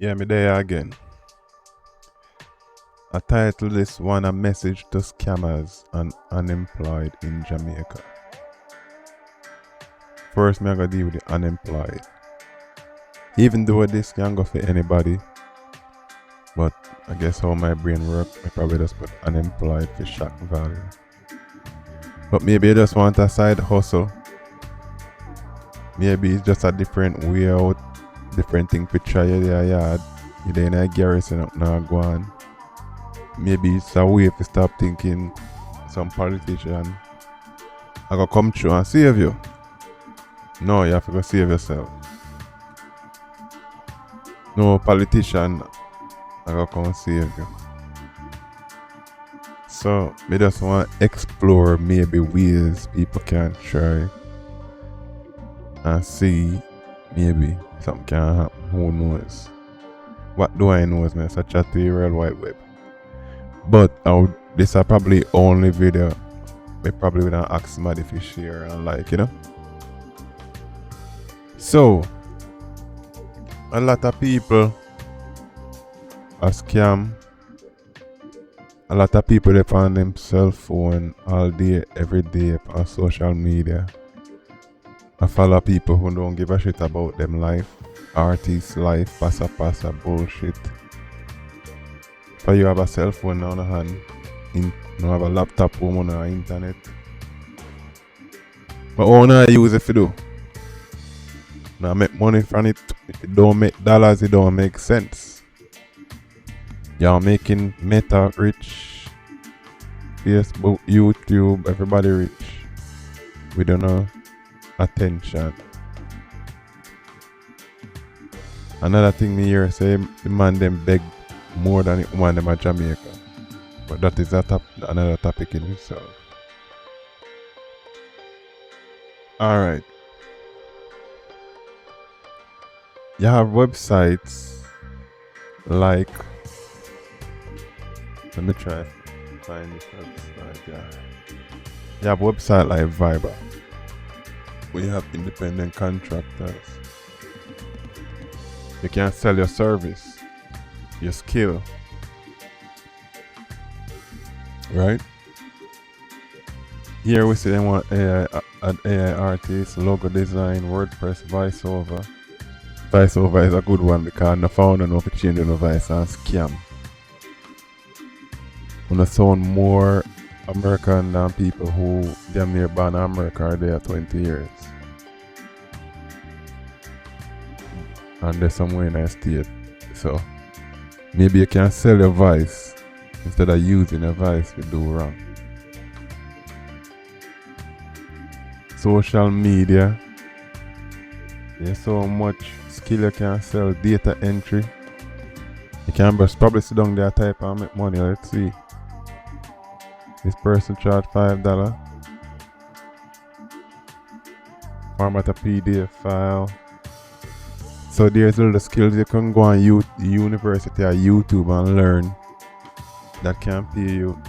Yeah, me there again. I title this one a message to scammers and unemployed in Jamaica. First, me I gotta deal with the unemployed. Even though this can go for anybody, but I guess how my brain works, I probably just put unemployed for shock value. But maybe you just want a side hustle. Maybe it's just a different way out, different thing to try in your yard. You there in a garrison up now go on. Maybe it's a way to stop thinking some politician I gotta come through and save you. No, you have to go save yourself. No politician I gotta come save you. So me just want to explore maybe ways people can try and see maybe something can happen. Who knows? What do I know is me such a the World Wide Web. But this is probably only video we probably would ask somebody if you share and like. So a lot of people are scam. A lot of people they find them cell phone all day, every day on social media. I follow people who don't give a shit about them life. Artists life, passa bullshit. But you have a cell phone on the hand, you have a laptop home on the internet. But what I use it for do? Now make money from it. If it don't make dollars, it don't make sense. Y'all making Meta rich, Facebook, YouTube, everybody rich. We don't know attention. Another thing me hear say the man them beg more than the woman them at Jamaica. But that is another topic in itself. Alright. You have websites like, let me try to find this website. Yeah. You have website like Viber, where you have independent contractors. You can sell your service, your skill, right? Here we see them want an AI artist, logo design, WordPress, voiceover. VoiceOver is a good one because the founder know if it change the voice and scam. Wanna sound more American than people who damn near born in America are there 20 years. And they're somewhere in a state. So maybe you can sell your voice instead of using your voice to do wrong. Social media. There's so much skill you can sell. Data entry. You can just probably sit down there, type and make money. Let's see. This person charged $5. Format a PDF file. So there's all the skills you can go on university or YouTube and learn that can pay you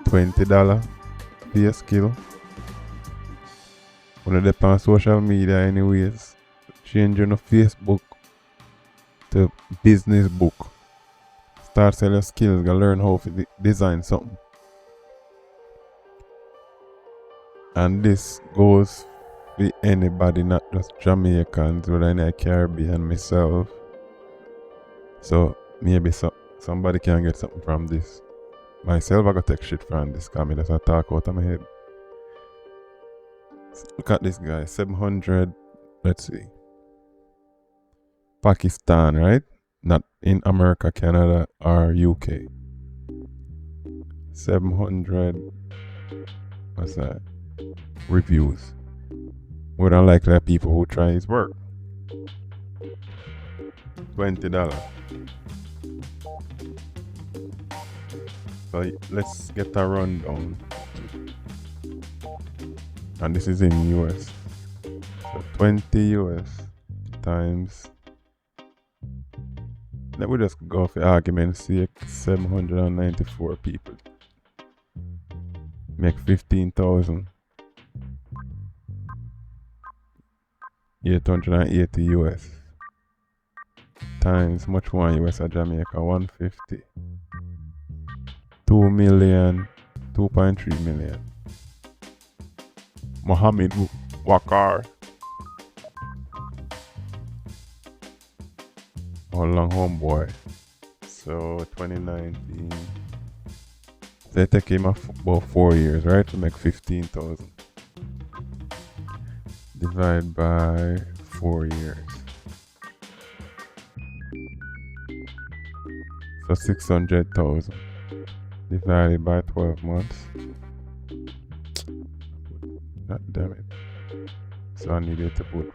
$20 for a skill. When you depend on social media anyways, change your Facebook to business book. Start selling your skills, go learn how to design something. And this goes for anybody, not just Jamaicans, but in the Caribbean myself. So maybe somebody can get something from this. Myself, I got take shit from this because I just talk out of my head. Look at this guy, 700, let's see. Pakistan, right? Not in America, Canada, or UK. 700, what's that? Reviews. We don't like that people who try his work. $20. So let's get a rundown. And this is in US. So 20 US times. Let me just go for argument's sake. 794 people. Make 15,000. 880 US. times much more in US of Jamaica, 150. 2 million, 2.3 million. Mohammed Wakar. How long homeboy? So 2019. So it take him about 4 years, right? To make 15,000. Divide by 4 years. So 600,000 divided by 12 months. God damn it. So I needed to put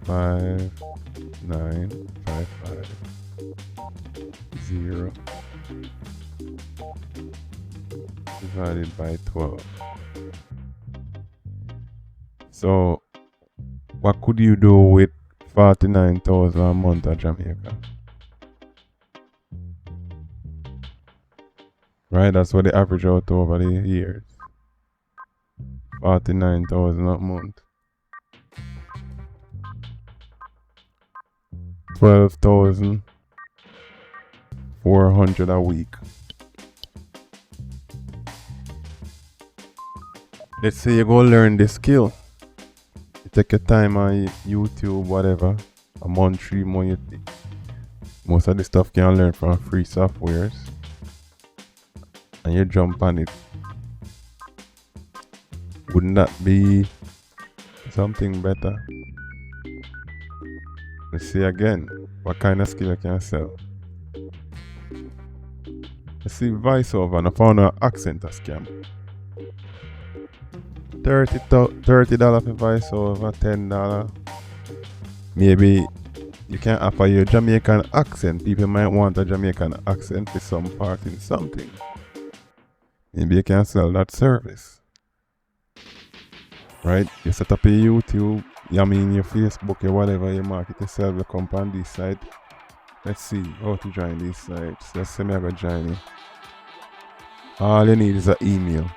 5,955,0 divided by 12. So what could you do with 49,000 a month at Jamaica? Right, that's what they average out over the years. 49,000 a month. 12,400 a week. Let's say you go learn this skill. You take your time on YouTube, whatever. A month, 3 months. Most of the stuff can learn from free softwares. And you jump on it. Wouldn't that be something better? Let's see again. What kind of skill I can sell? Let's see voiceover, and I found an accent a scam. $30 for voiceover, $10. Maybe you can offer your Jamaican accent. People might want a Jamaican accent for some part in something. Maybe you can sell that service. Right? You set up a YouTube, your Facebook, your whatever, you market yourself, you come on this site. Let's see how to join these sites. Let's say I go join it. All you need is an email.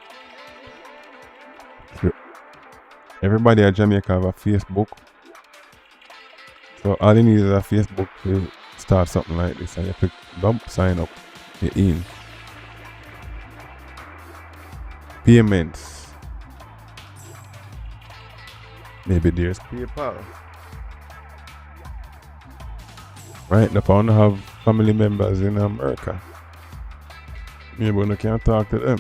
Everybody at Jamaica have a Facebook. So all you need is a Facebook to start something like this. And you click bump, sign up, you're in. Payments. Maybe there's PayPal. Right, the phone have family members in America. Maybe we can't talk to them.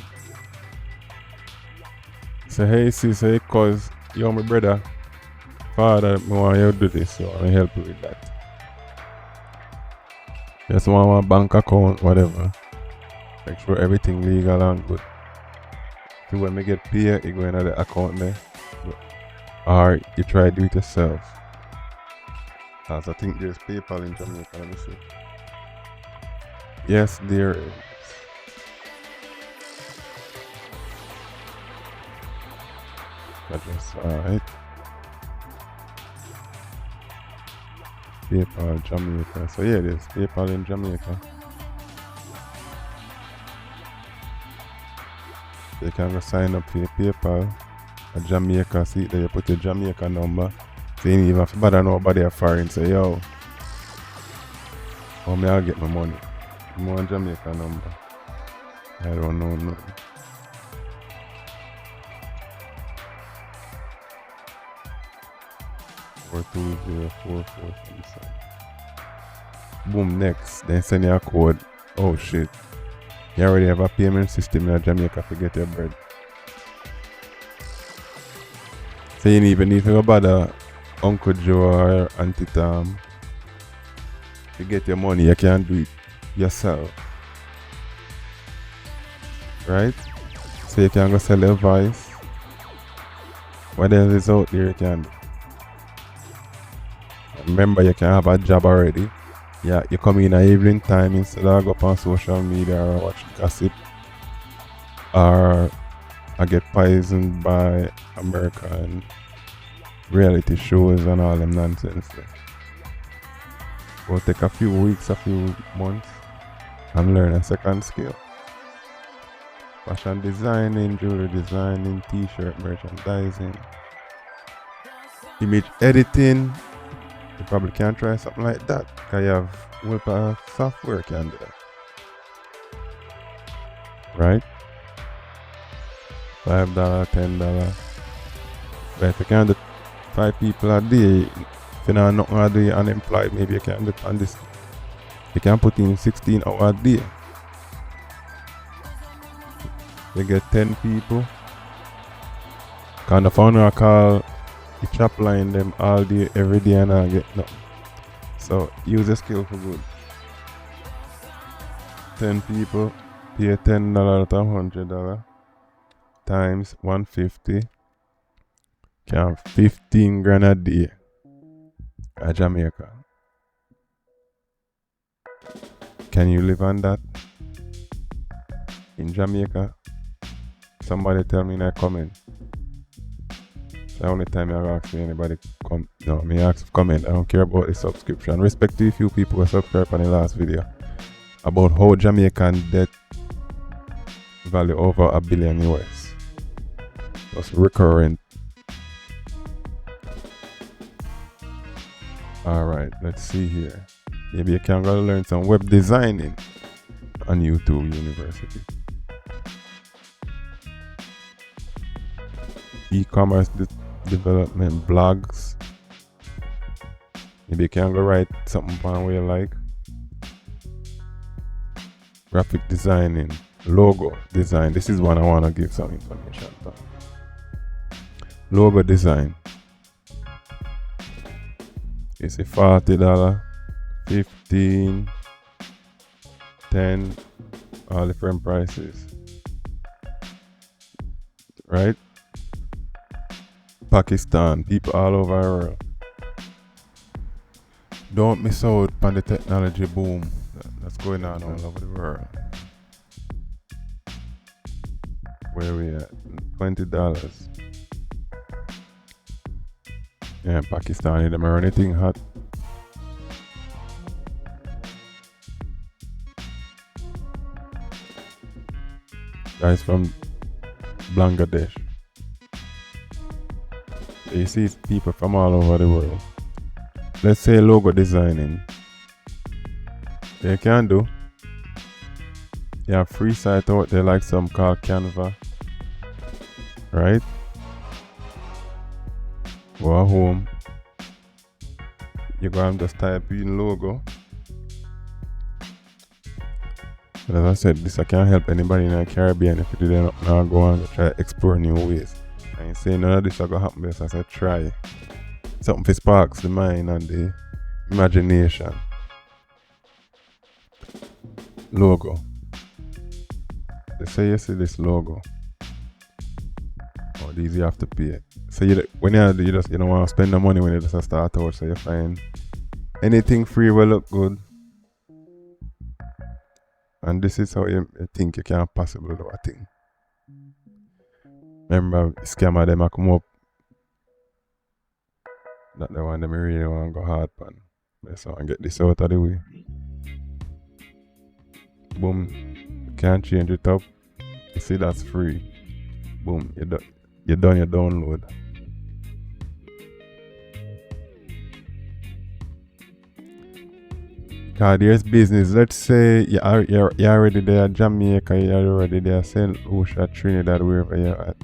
Say, hey sis, hey cuz, you're my brother. Father, I want you to do this, so I help you with that. Just want my bank account, whatever. Make sure everything legal and good. So when we get paid, you go into the account there. Or you try to do it yourself. As I think there's PayPal in Jamaica, let me see. Yes, there is. Address, alright. PayPal Jamaica. So yeah, there's PayPal in Jamaica. So you can go sign up for your PayPal at Jamaica. See there you put your Jamaica number. So you don't even have to bother nobody at foreign. Say yo, how may I get my money? I'm on Jamaica number. I don't know nothing. Or 2044. Boom, next. Then send you a code. Oh shit. You already have a payment system in Jamaica to get your bread. So you even need to go bother Uncle Joe or Auntie Tom to get your money. You can't do it yourself. Right? So you can go sell your voice. What else is out there you can do? Remember, you can have a job already. Yeah, you come in at evening time instead of go up on social media or watch gossip. Or I get poisoned by American reality shows and all them nonsense. Will take a few weeks, a few months and learn a second skill. Fashion designing, jewelry designing, t-shirt merchandising, image editing, You probably can try something like that. Because you have whole software can do that. Right? $5, $10. But if you can do 5 people a day, if you know nothing to do, you're unemployed, maybe you can do it on this. You can put in 16 hours a day. You get 10 people. Can the founder call the chop line them all day, every day, and I get nothing. So use the skill for good. 10 people, pay $10 to $100 times 150. Can 15 grand a day at Jamaica. Can you live on that in Jamaica? Somebody tell me in a comment. The only time I ask me anybody come, no, me ask comment. I don't care about the subscription. Respect to a few people who subscribed on the last video about how Jamaican debt value over $1 billion US. That's recurrent. Alright, let's see here. Maybe you can go learn some web designing on YouTube University. E-commerce development blogs. Maybe you can go write something on where you like. Graphic designing, logo design. This is one I want to give some information about. Logo design. It's a $40, 15, 10, all different prices. Right? Pakistan, people all over the world. Don't miss out on the technology boom that's going on all over the world. Where we at? $20. Yeah, Pakistani, them are anything hot. Guys from Bangladesh. You see people from all over the world. Let's say logo designing. They can do. You have free site out there like some called Canva. Right? Go home. You go and just type in logo. But as I said, this I can't help anybody in the Caribbean if you didn't now go on to try to explore new ways. I ain't saying none of this is gonna happen, but I said try. Something for sparks the mind and the imagination. Logo. They say you see this logo. Oh, these you have to pay. So when you do, you don't want to spend the money when you just start out, so you find anything free will look good. And this is how you think you can possibly do a thing. Remember, scammer them come up. That the one them really want to go hard pan. Let's get this out of the way. Boom. You can't change it up. You see that's free. Boom. You done your download. Cause there's business. Let's say you're already there at Jamaica, you're already there St. Lucia, Trinidad, wherever you're at.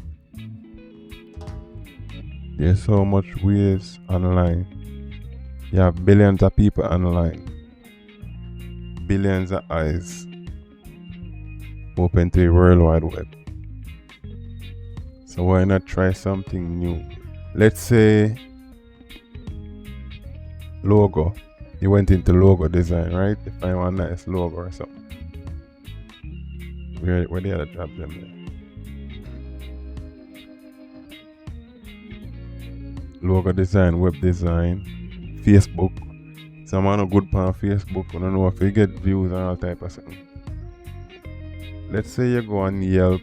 There's so much ways online. You have billions of people online. Billions of eyes open to the World Wide Web. So why not try something new? Let's say logo. You went into logo design, right? If I want a nice logo or something. Where the other job them there? Logo design, web design, Facebook. Someone a good on Facebook, I don't know if you get views and all type of something. Let's say you go on Yelp,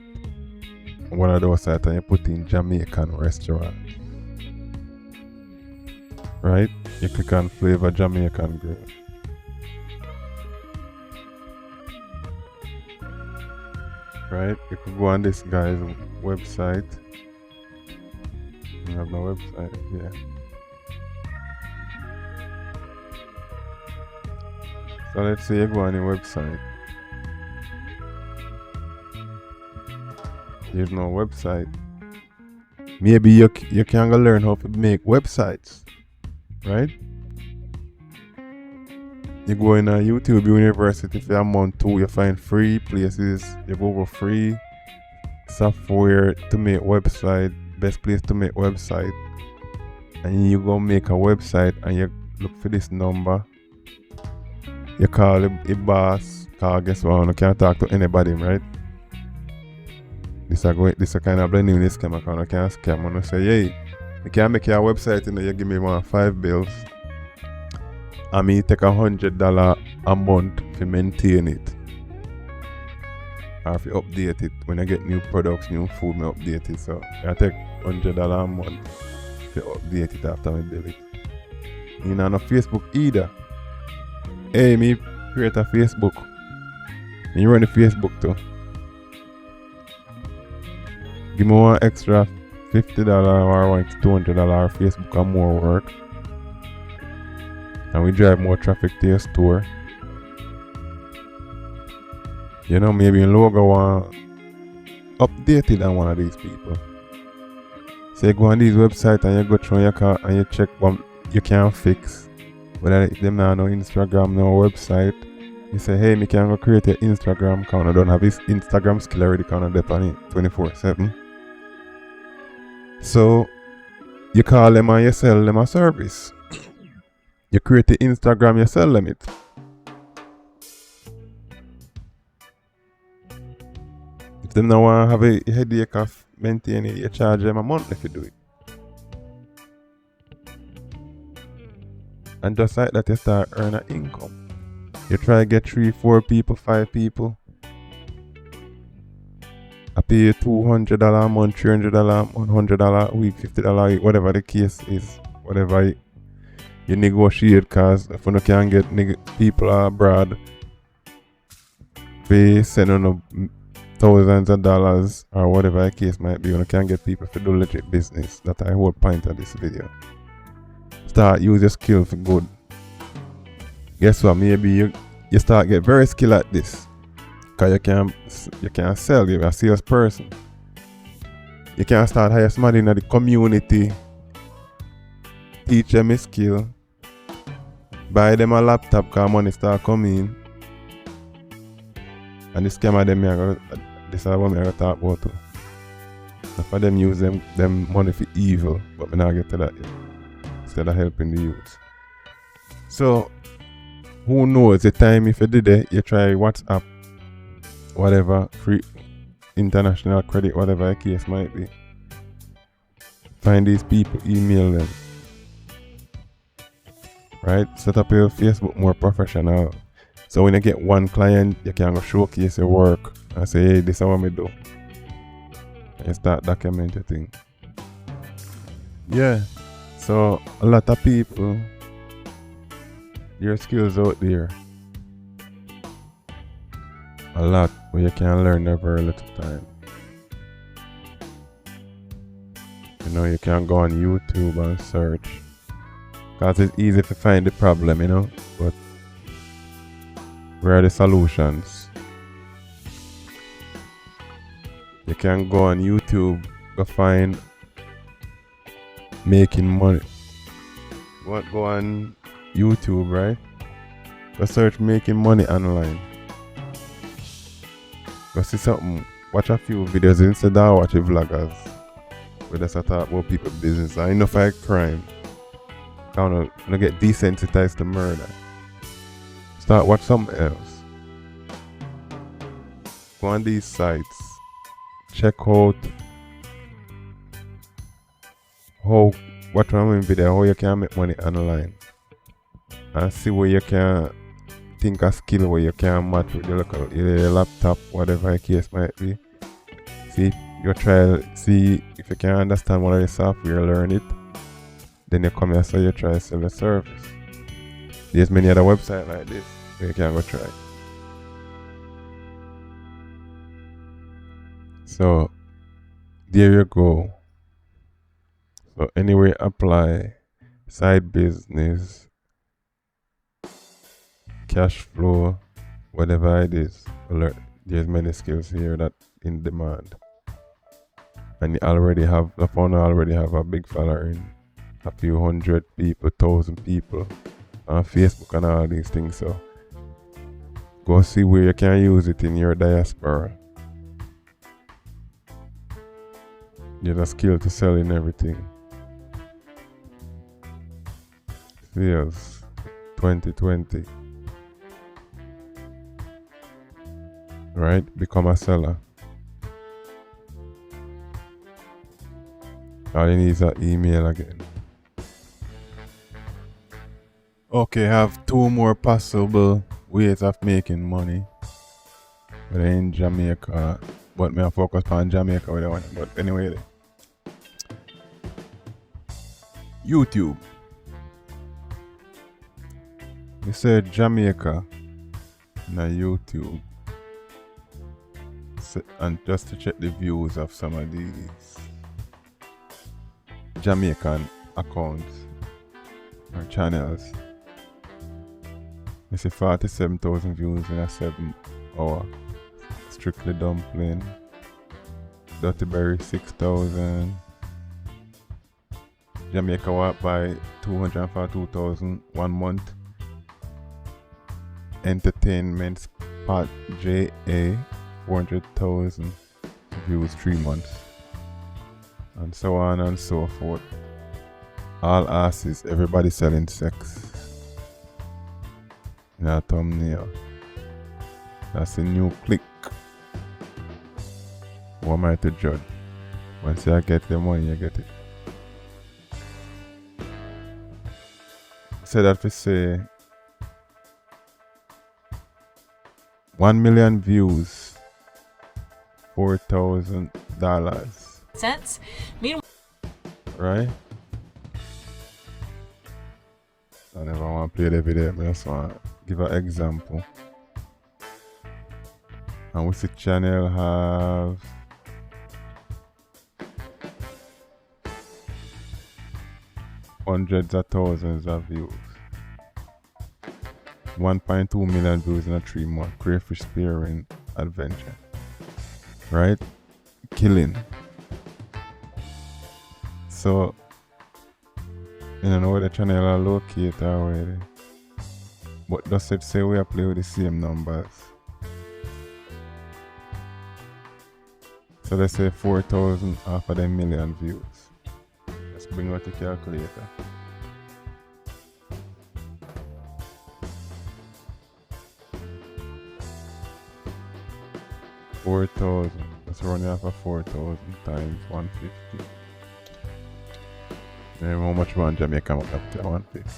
one of those sites, and you put in Jamaican restaurant. Right? You click on flavor Jamaican grill. Right? You could go on this guy's website. You have no website, yeah. So let's say you go on your website. There's no website. Maybe you can go learn how to make websites, right? You go in a YouTube university for a month too, you find free places, you go over free software to make website, best place to make website. And you go make a website and you look for this number. You call a boss, call guess what, you can't talk to anybody, right? This a kind of blending this scam account, I can't scam and say, hey, you can make your website and you give me 5 bills. And me take $100 a month to maintain it. Or if you update it. When I get new products, new food, I update it. So I take $100 a month to update it after I build it. You know, no Facebook either. Hey, me create a Facebook. And you run the Facebook too. Give me one extra $50 or $200 Facebook and more work. And we drive more traffic to your store. You know, maybe your logo want updated on one of these people. So you go on these websites and you go through your car and you check what you can fix. Whether them now no Instagram, no website. You say, hey, me can go create an Instagram account. I don't have this Instagram skill already kind of depend on it 24/7. So you call them and you sell them a service. You create the Instagram, you sell them it. If them now want to have a headache of maintaining it, you charge them a month if you do it. And just like that, you start earning income. You try to get 3, 4 people, 5 people. I pay you $200 a month, $300 a month, $100 a week, $50 a week, whatever the case is. Whatever you negotiate, because if you can't get people abroad, they send on thousands of dollars or whatever the case might be. You can't get people to do legit business. That's the whole point of this video. Start use your skill for good. Guess what? Maybe you start get very skilled at this. Because you can sell, you're a salesperson. You can start hire somebody in the community, teach them a skill, buy them a laptop because money start coming. And this scammer them this is what I'm going to talk about too. Not for them use them money for evil, but we not get to that yet. Instead of helping the youth. So who knows, the time if you did it, you try WhatsApp, whatever, free international credit, whatever the case might be. Find these people, email them. Right? Set up your Facebook more professional. So when you get one client, you can go showcase your work and say, hey, this is what I do. And you start documenting things. Yeah. So a lot of people, your skills out there. A lot where you can learn in a very little time. You know, you can go on YouTube and search. Because it's easy to find the problem, you know. But where are the solutions? You can go on YouTube, go find making money. Go on YouTube, right? Go search making money online. Go see something. Watch a few videos instead of watch vloggers. Where they start talk about people's business. I know fight crime. Kind of get desensitized to murder. Start watch something else. Go on these sites. Check out watch one video how you can make money online. And see where you can think a skill where you can match with your laptop, whatever the case might be. See if you can understand one of the software, learn it. Then you come here, so you try to sell a service. There's many other websites like this where you can go try. So there you go. So anyway, apply side business. cash flow, whatever it is. There's many skills here that in demand. And the founder already have a big following, a few hundred people, 1,000 people on Facebook and all these things. So go see where you can use it in your diaspora. You have a skill to sell in everything. Sales 2020. Right? Become a seller. All you need is an email again. Okay, I have 2 more possible ways of making money. But in Jamaica. But me I focus on Jamaica with that one. But anyway. YouTube. You said Jamaica na YouTube. And just to check the views of some of these Jamaican accounts or channels. I see 47,000 views in a 7 hour. Strictly Dumpling. Dirty Berry 6,000. Jamaica walk by 242,000 1 month. Entertainment Spot JA 400,000 views 3 months. And so on and so forth. All asses, everybody selling sex. In a thumbnail. That's a new click. Who am I to judge? Once you get the money, you get it. So that we say 1 million views, $4,000. Cents. Right? I never want to play the video, but I just want to give an example. And we see channel have hundreds of thousands of views. 1.2 million views in a 3 month crayfish spearing adventure. Right? Killing. So, you don't know where the channel are located already. But does it say we are playing with the same numbers? So let's say 4,000 half of them million views. Let's bring out the calculator. $4,000. Let's run it off of 4,000 times 150. And how much one Jamaica up to 150?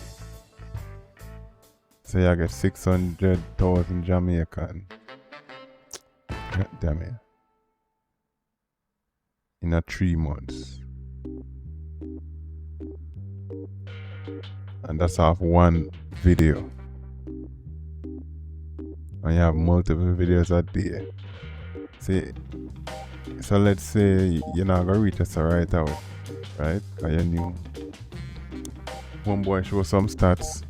So you get 600,000 Jamaican. God damn it. In a 3 months. And that's off one video. And you have multiple videos a day. See, so let's say you're not gonna reach us right away, right? Because you're new. One boy show some stats.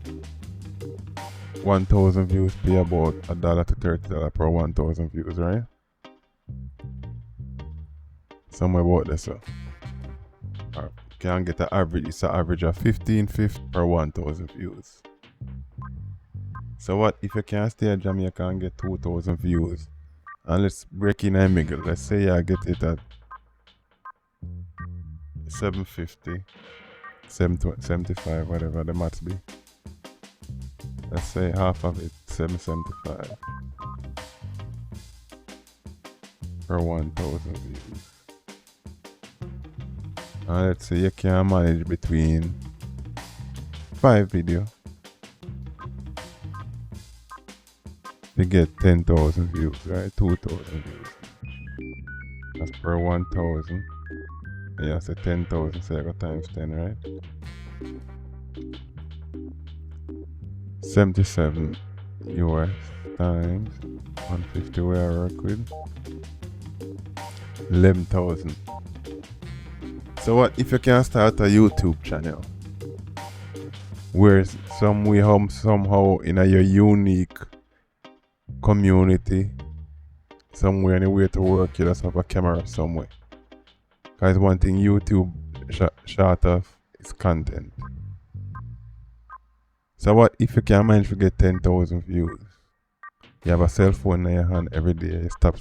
1,000 views pay about $1 to $30 per 1,000 views, right? Somewhere about this, so. Or can get an average. It's an average of 15.50 per 1,000 views. So what if you can stay in Jamaica and get 2,000 views? And let's break in a middle. Let's say I get it at 750, 775, whatever the maths be. Let's say half of it, 775 per 1,000 views. And let's say you can manage between 5 videos. You get 10,000 views, right? 2,000 views. That's per 1,000. Yeah, so 10,000, so I got times 10, right? 77 US times 150 where I work with. 11,000. So what if you can start a YouTube channel? where somehow in a your unique community, somewhere anywhere to work, you just have a camera somewhere. Because one thing YouTube short of is content. So what if you can manage to get 10,000 views? You have a cell phone in your hand every day. You stop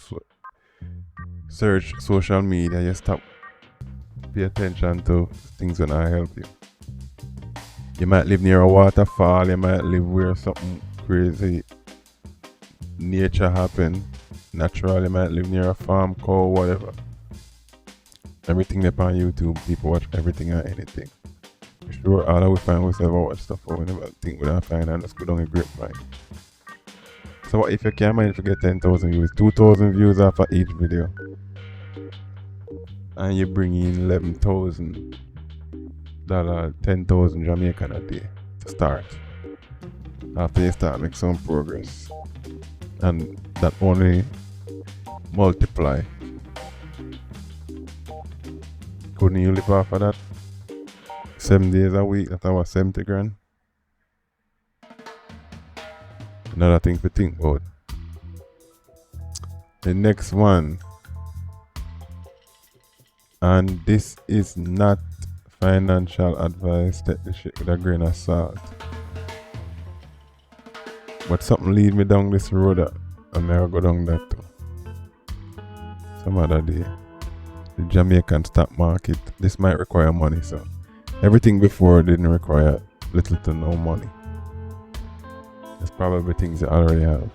search social media. You stop pay attention to things that not help you. You might live near a waterfall. You might live where something crazy nature happen. Natural. You might live near a farm, cow, whatever. Everything up on YouTube. People watch everything and anything. For sure, all we find ourselves watch stuff or we never think we don't find and just go down a grapevine. So what if you can manage to get 10,000 views, 2,000 views after each video, and you bring in $11,000, 10,000 Jamaican a day to start. After you start make some progress, and that only multiply. Couldn't you live off of that? 7 days a week, that's about 70 grand. Another thing to think about. The next one, and this is not financial advice, take this shit with a grain of salt. But something lead me down this road and I'll go down that too. Some other day. The Jamaican stock market, this might require money, so everything before didn't require little to no money. There's probably things you already have.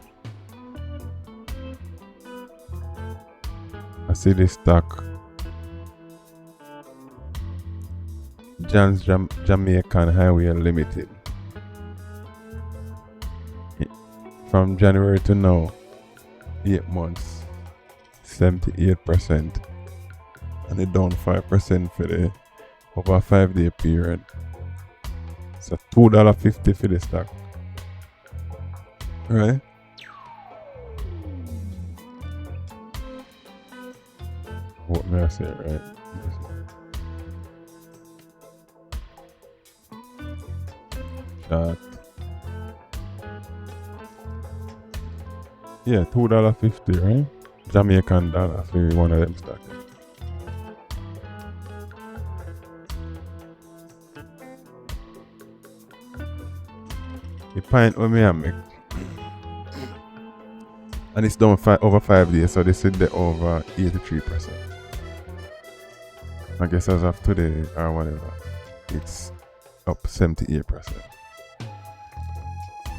I see this stock. Jan's Jamaican Highway Limited. From January to now, 8 months, 78%. And it down 5% for the over a 5-day period. So $2.50 for the stock. Right? What may I say, right? That. Yeah, $2.50, right? Jamaican dollar for one of them stocks. The point what me I make, and it's done over 5 days, so they said they're over 83%. I guess as of today or whatever, it's up 78%.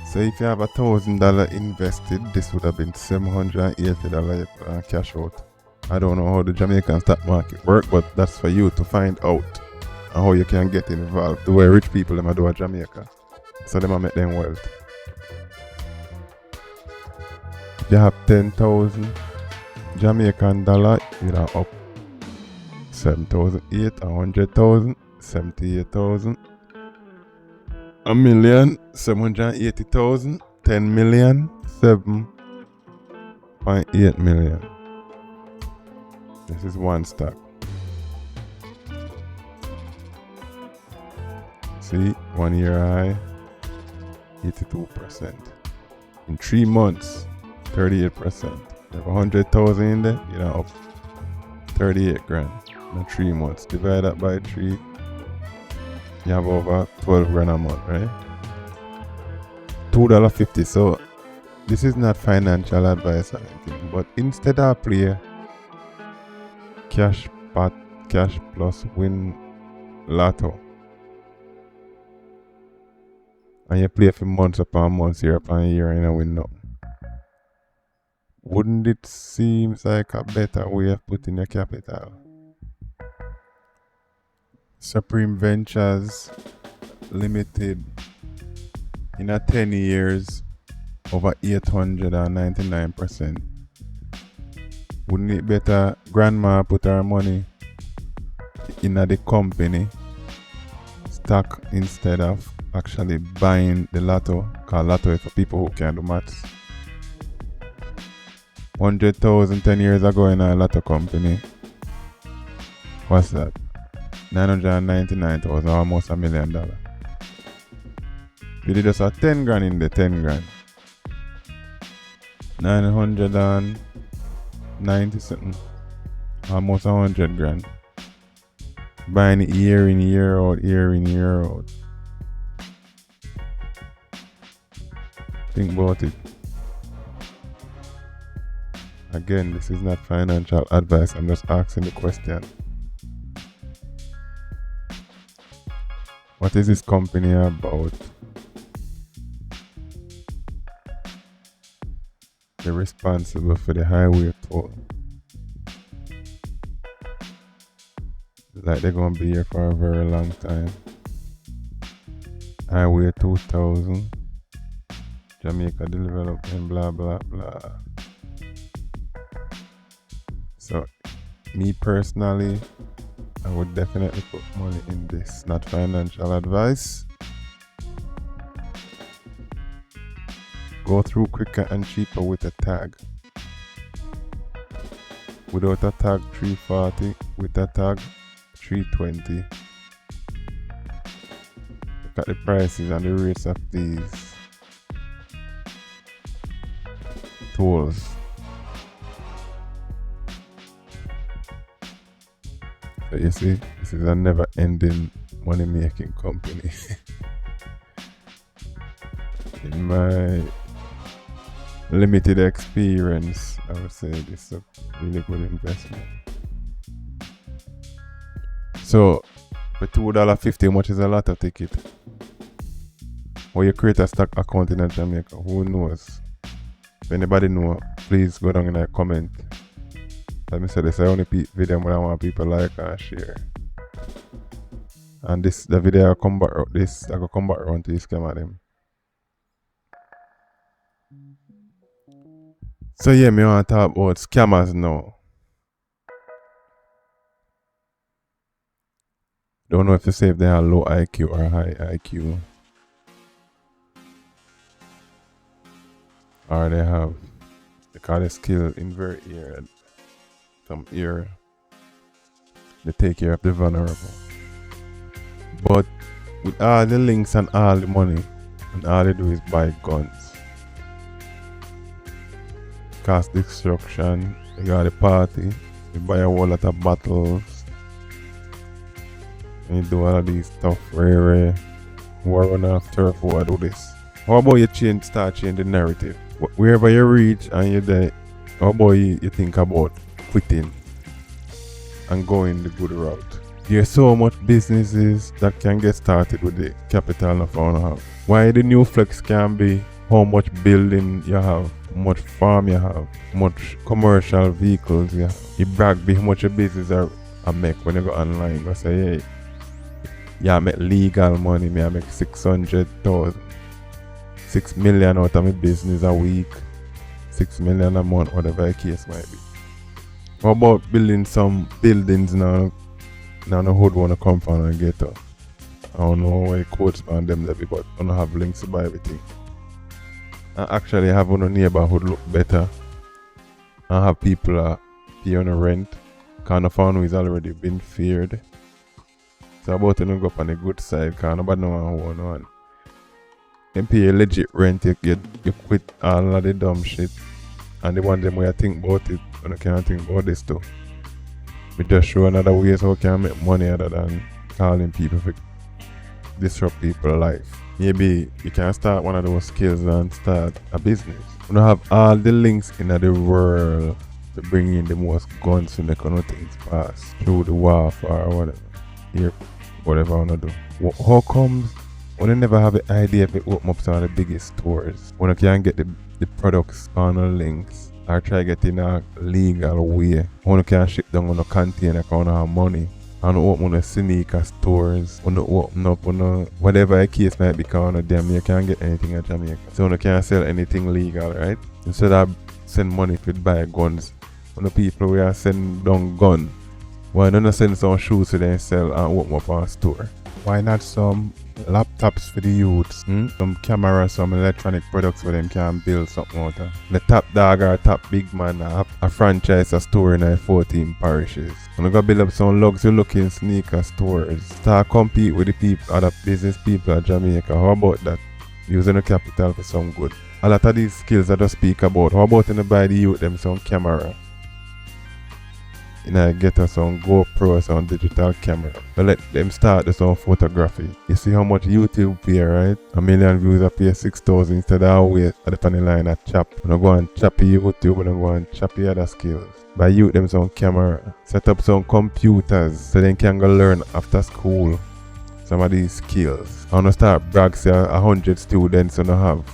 So if you have $1,000 invested, this would have been $780 cash out. I don't know how the Jamaican stock market work, but that's for you to find out and how you can get involved. The way rich people them do at Jamaica. So they might make them wealth. If you have 10,000 Jamaican dollar, you're up 7,800, 100,000, 78,000, a million, 780,000, 10 million, 7.8 million. This is one stock. See, 1 year high. 82%. In 3 months, 38%. You have 100,000 in there, you're up 38 grand in 3 months. Divide that by 3, you have over 12 grand a month, right? $2.50. So this is not financial advice or anything, but instead of play cash plus win lotto, and you play for months upon months, year upon year, and you win nothing. Wouldn't it seem like a better way of putting your capital? Supreme Ventures Limited, in a 10 years, over 899%. Wouldn't it better grandma put her money in the company stock instead of actually buying the lotto? Because lotto is for people who can do maths. 100,000 10 years ago in a lotto company. What's that? 999,000, almost $1 million. You did just a 10 grand in the 10 grand. 990 something. Almost 100 grand. Buying it year in, year out, year in, year out. Think about it. Again, this is not financial advice. I'm just asking the question. What is this company about? They're responsible for the highway toll. Like they're gonna be here for a very long time. Highway 2000. Jamaica development, blah blah blah. So, me personally, I would definitely put money in this. Not financial advice. Go through quicker and cheaper with a tag. Without a tag, 340. With a tag, 320. Look at the prices and the rates of these tools. So you see, this is a never-ending money-making company. In my limited experience, I would say this is a really good investment. So, for $2.50, much is a lot of ticket. Or you create a stock account in Jamaica, who knows? If anybody know, please go down in the comment. Let me say this, I only video when I want people like and share. And the video I come back around to this camera them. So yeah, me want to talk about scammers now. Don't know if to say if they have low IQ or high IQ. Or they have the skill in very area. Some area they take care of the vulnerable. But with all the links and all the money, and all they do is buy guns. Cause destruction, you got a party, you buy a whole lot of bottles, and you do all of these stuff rare, war on off turf war, do this. How about you start changing the narrative? Wherever you reach and you're there, how about you think about quitting and going the good route? There's so much businesses that can get started with the capital of our have. Why the new flex can be how much building you have, much farm you have, much commercial vehicles you have. You brag be how much your business are make when you go online. You say, hey, yeah, I make legal money, I make 600,000. 6 million out of my business a week, 6 million a month, whatever the case might be. How about building some buildings now the hood wanna come from and get up? I don't know why codes on them there, but I don't have links to buy everything. And actually have on a neighborhood look better. And have people pay on the rent. Cause the family is already been feared. So about to go up on the good side, cause nobody know what one. You pay a legit rent, you quit all of the dumb shit. And the one them where you think about it, when you can't think about this too. We just show another ways how you can make money other than calling people for disrupt people's life. Maybe you can start one of those skills and start a business. You don't have all the links in the world to bring in the most guns to make things pass through the warfare or whatever. Here, whatever I wanna do. How comes when you never have the idea if it open up some of the biggest stores? When you can't get the products on the links or try get in a legal way. When you can't ship down on a container because you have money. And open the sneaker stores, when you open up on whatever the case might be, because you can't get anything in Jamaica. So you can't sell anything legal, right? Instead of send money to buy guns, when the people we are sending down gun, why don't send some shoes to them sell and open up a store? Why not some laptops for the youths? Some cameras, some electronic products for them can build something out of. The top dog or top big man have a franchise, a store in 14 parishes. When you go build up some luxury looking sneaker stores, start compete with the people, other business people at Jamaica. How about that? using the capital for some good. A lot of these skills I just speak about. How about you buy the youth them some camera? Get us some GoPro, some digital camera. But let them start this on photography. You see how much YouTube pay, right? 1 million views I pay 6,000 instead of wait at the funny line at chop. When I go and chop YouTube, when I go and chop the other skills. Buy youth them some camera. Set up some computers so they can go learn after school some of these skills. I wanna start brag say 100 students and I have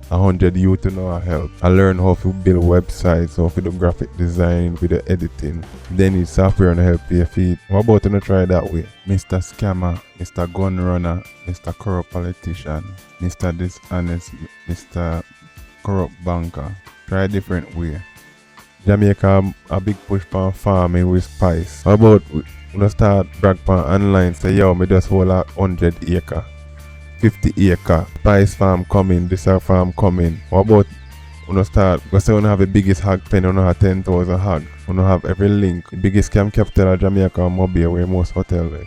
100 youth to know help. I learn how to build websites, how to do graphic design, with the editing. Then it's software and help your feet. What about you try that way? Mr. Scammer, Mr. Gun Runner, Mr. Corrupt Politician, Mr. Dishonest, Mr. Corrupt Banker. Try a different way. Jamaica a big push for farming with spice. How about we start brag on online say yo me just hold 100 acre. 50 acre, spice farm coming, this farm coming. What about we start, we say we have the biggest hog pen, we have 10,000 hog. We have every link. The biggest scam capital of Jamaica and Mobile where most hotel there.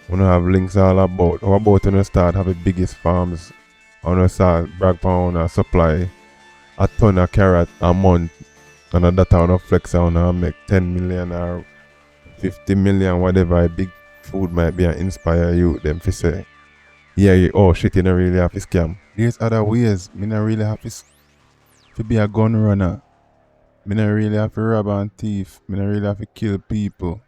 We have links all about. What about we start have the biggest farms? We start brag on supply a ton of carrot a month. And that we flex and make 10 million or 50 million, whatever a big food might be and inspire you, them to say. Yeah, oh shit, you don't really have to scam. There's other ways. Me not really have to be a gun runner. Me not really have to rob and thief. Me not really have to kill people.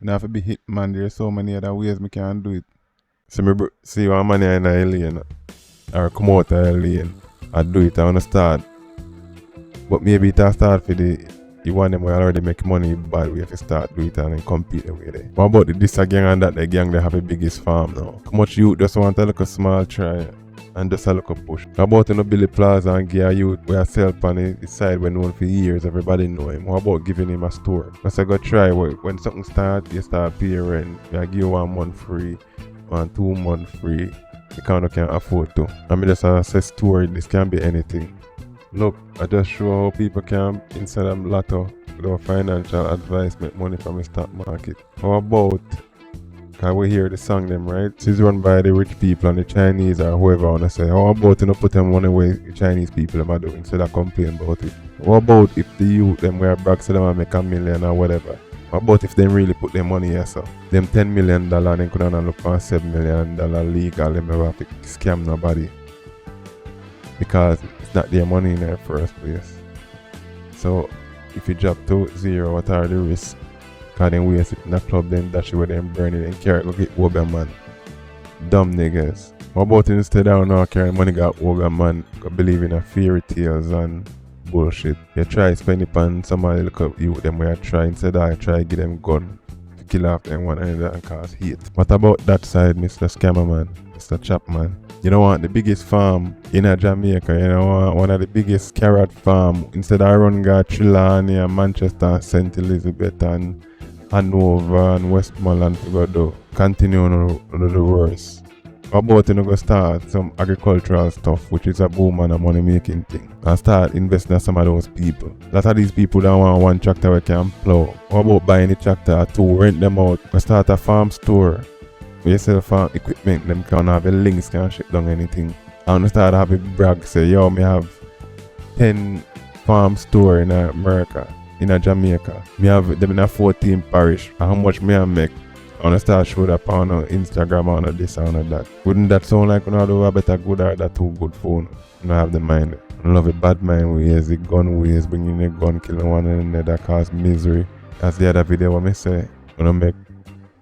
Me not have to be hitman. There's so many other ways me can do it. So me see one man in a lane or come out of a lane and do it. I wanna start. But maybe it will start for the one them will already make money, but we have to start do it and then compete with it. What about this gang and that the gang they have the biggest farm now? How much you just want to look a small try and just a look a push? How about in the Billy Plaza and give a youth where sell on the side when known for years, everybody know him? What about giving him a store? Because I go try when something start, you start pay rent. I give you 1 month free, 2 months free. You can't afford to. I mean just a store, this can be anything. Look, I just show how people can, instead of lotto, without financial advice, make money from the stock market. How about, because we hear the song them, right? It's run by the rich people and the Chinese or whoever wanna say. How about you not put them money where the Chinese people them are doing instead of complain about it? What about if the youth them wear brag so them make $1 million or whatever? What about if they really put their money here so? Them $10 million they could not look for $7 million legal, they never have to scam nobody. Because it's not their money in the first place. So if you drop to zero, what are the risks? Because then we sit in the club, then dash it with them burn it and carry it, go get Oga man. Dumb niggas. What about instead of now carrying money got Oga man, go believe in a fairy tales and bullshit. You try spend it on somebody look up you them where I try instead I try give them gun to kill off them one another and cause hate. What about that side, Mr. Scammer man, Mr. Chapman? You don't want the biggest farm in Jamaica, you don't want one of the biggest carrot farm. Instead I run got Trelawney and Manchester, St. Elizabeth and Hanover and Westmoreland to go do. Continue on the worst. How about you go start some agricultural stuff which is a boom and a money making thing and start investing in some of those people. A lot of these people don't want one tractor we can plow. How about buying a tractor or two, rent them out, go start a farm store. We sell farm equipment, them can have the links, can ship down anything. And we start have a brag say, yo, me have 10 farm store in America, in Jamaica. Me have them in a 14 parish. And how much me I make? And I start show that on Instagram and this and that. Wouldn't that sound like you do a better good or that too good phone? You have the mind. I love a bad mind ways, the gun ways, bringing a gun, killing one another, cause misery. That's the other video what me say. When I make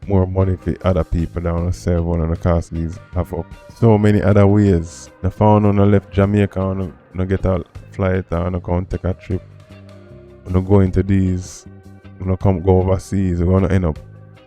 more money for other people than on serve one of the castles have up. So many other ways. I found on the left Jamaica and I get a flight and I come take a trip. When I go into these, when I come go overseas, we're gonna end up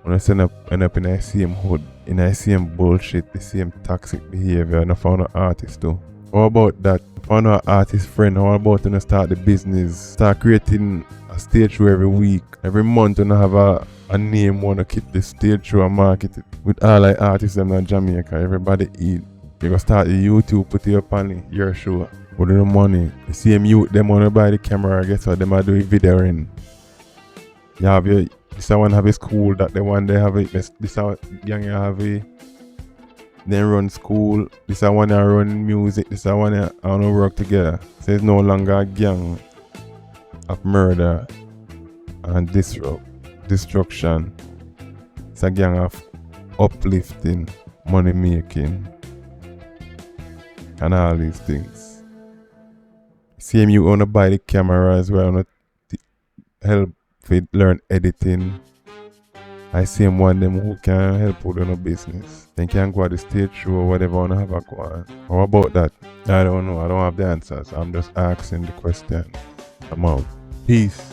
end up in the same hood, in the same bullshit, the same toxic behavior, and I found an artist too. How about that? I found an artist friend. How about when I start the business? Start creating a stage show every week. Every month when I have a name, wanna keep the stage show and market it. With all the artists in Jamaica, everybody eat. You go start the YouTube, put it up on your show. With the money, the same youth, them wanna buy the camera, guess what? Them are doing video in. You have this one have a school that the one they have it. This gang you have then run school. This I want to run music. This I want to work together. So it's no longer a gang of murder and destruction. It's a gang of uplifting, money making, and all these things. Same you want to buy the camera as well, want to help with learn editing. I see one them who can help with on business. They can go at the stage show or whatever want to have a go on. How about that? I don't know. I don't have the answers. I'm just asking the question. I'm out. Peace.